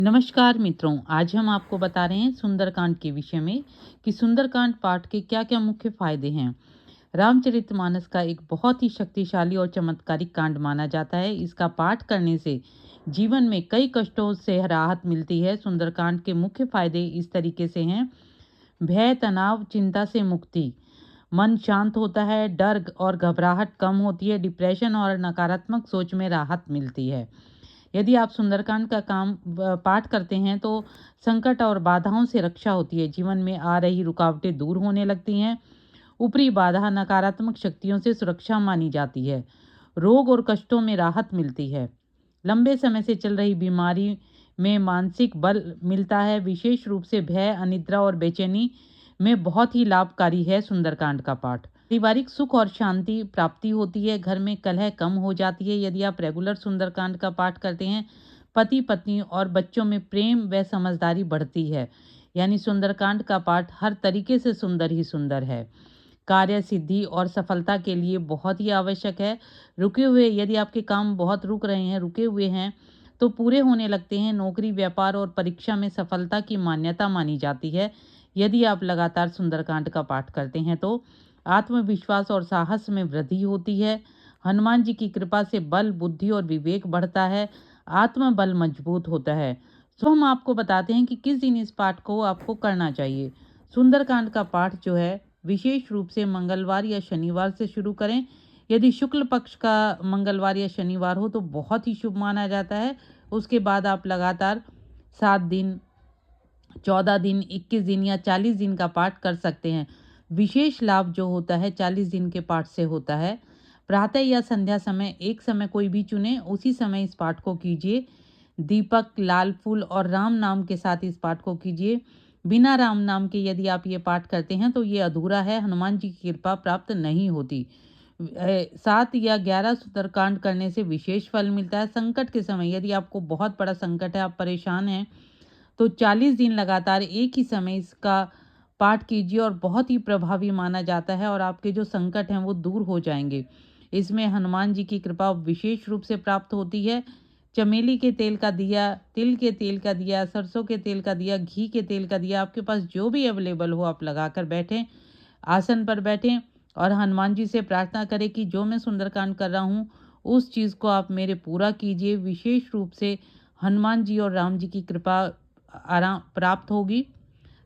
नमस्कार मित्रों, आज हम आपको बता रहे हैं सुंदरकांड के विषय में कि सुंदरकांड पाठ के क्या क्या मुख्य फायदे हैं। रामचरितमानस का एक बहुत ही शक्तिशाली और चमत्कारिक कांड माना जाता है। इसका पाठ करने से जीवन में कई कष्टों से राहत मिलती है। सुंदरकांड के मुख्य फायदे इस तरीके से हैं। भय, तनाव, चिंता से मुक्ति, मन शांत होता है, डर और घबराहट कम होती है, डिप्रेशन और नकारात्मक सोच में राहत मिलती है। यदि आप सुंदरकांड का पाठ करते हैं तो संकट और बाधाओं से रक्षा होती है। जीवन में आ रही रुकावटें दूर होने लगती हैं। ऊपरी बाधा नकारात्मक शक्तियों से सुरक्षा मानी जाती है। रोग और कष्टों में राहत मिलती है। लंबे समय से चल रही बीमारी में मानसिक बल मिलता है। विशेष रूप से भय, अनिद्रा और बेचैनी में बहुत ही लाभकारी है सुंदरकांड का पाठ। पारिवारिक सुख और शांति प्राप्ति होती है। घर में कलह कम हो जाती है। यदि आप रेगुलर सुंदरकांड का पाठ करते हैं, पति पत्नी और बच्चों में प्रेम व समझदारी बढ़ती है। यानी सुंदरकांड का पाठ हर तरीके से सुंदर ही सुंदर है। कार्य सिद्धि और सफलता के लिए बहुत ही आवश्यक है। रुके हुए, यदि आपके काम बहुत रुक रहे हैं, रुके हुए हैं, तो पूरे होने लगते हैं। नौकरी, व्यापार और परीक्षा में सफलता की मान्यता मानी जाती है। यदि आप लगातार सुंदरकांड का पाठ करते हैं तो आत्मविश्वास और साहस में वृद्धि होती है। हनुमान जी की कृपा से बल, बुद्धि और विवेक बढ़ता है। आत्मबल मजबूत होता है। तो हम आपको बताते हैं कि किस दिन इस पाठ को आपको करना चाहिए। सुंदरकांड का पाठ जो है विशेष रूप से मंगलवार या शनिवार से शुरू करें। यदि शुक्ल पक्ष का मंगलवार या शनिवार हो तो बहुत ही शुभ माना जाता है। उसके बाद आप लगातार 7 दिन, 14 दिन, 21 दिन या 40 दिन का पाठ कर सकते हैं। विशेष लाभ जो होता है 40 दिन के पाठ से होता है। प्रातः या संध्या समय, एक समय कोई भी चुने, उसी समय इस पाठ को कीजिए। दीपक, लाल फूल और राम नाम के साथ इस पाठ को कीजिए। बिना राम नाम के यदि आप ये पाठ करते हैं तो ये अधूरा है। हनुमान जी की कृपा प्राप्त नहीं होती। 7 या 11 सुंदरकांड करने से विशेष फल मिलता है। संकट के समय, यदि आपको बहुत बड़ा संकट है, आप परेशान हैं, तो 40 दिन लगातार एक ही समय इसका पाठ कीजिए और बहुत ही प्रभावी माना जाता है और आपके जो संकट हैं वो दूर हो जाएंगे। इसमें हनुमान जी की कृपा विशेष रूप से प्राप्त होती है। चमेली के तेल का दिया, तिल के तेल का दिया, सरसों के तेल का दिया, घी के तेल का दिया, आपके पास जो भी अवेलेबल हो आप लगाकर बैठें, आसन पर बैठें और हनुमान जी से प्रार्थना करें कि जो मैं सुंदरकांड कर रहा हूँ उस चीज़ को आप मेरे पूरा कीजिए। विशेष रूप से हनुमान जी और राम जी की कृपा आराम प्राप्त होगी।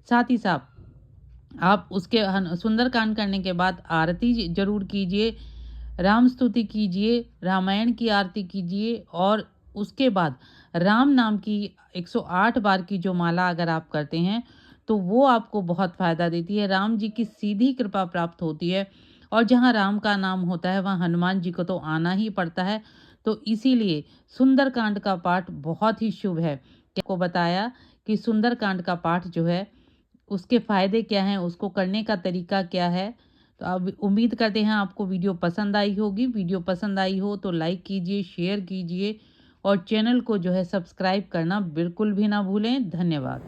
साथ ही साथ आप उसके सुंदरकांड करने के बाद आरती जरूर कीजिए, राम स्तुति कीजिए, रामायण की आरती कीजिए और उसके बाद राम नाम की 108 बार की जो माला अगर आप करते हैं तो वो आपको बहुत फायदा देती है। राम जी की सीधी कृपा प्राप्त होती है और जहाँ राम का नाम होता है वहाँ हनुमान जी को तो आना ही पड़ता है। तो इसीलिए सुंदरकांड का पाठ बहुत ही शुभ है। आपको बताया कि सुंदरकांड का पाठ जो है उसके फ़ायदे क्या हैं, उसको करने का तरीका क्या है। तो अब उम्मीद करते हैं आपको वीडियो पसंद आई होगी। वीडियो पसंद आई हो तो लाइक कीजिए, शेयर कीजिए और चैनल को जो है सब्सक्राइब करना बिल्कुल भी ना भूलें। धन्यवाद।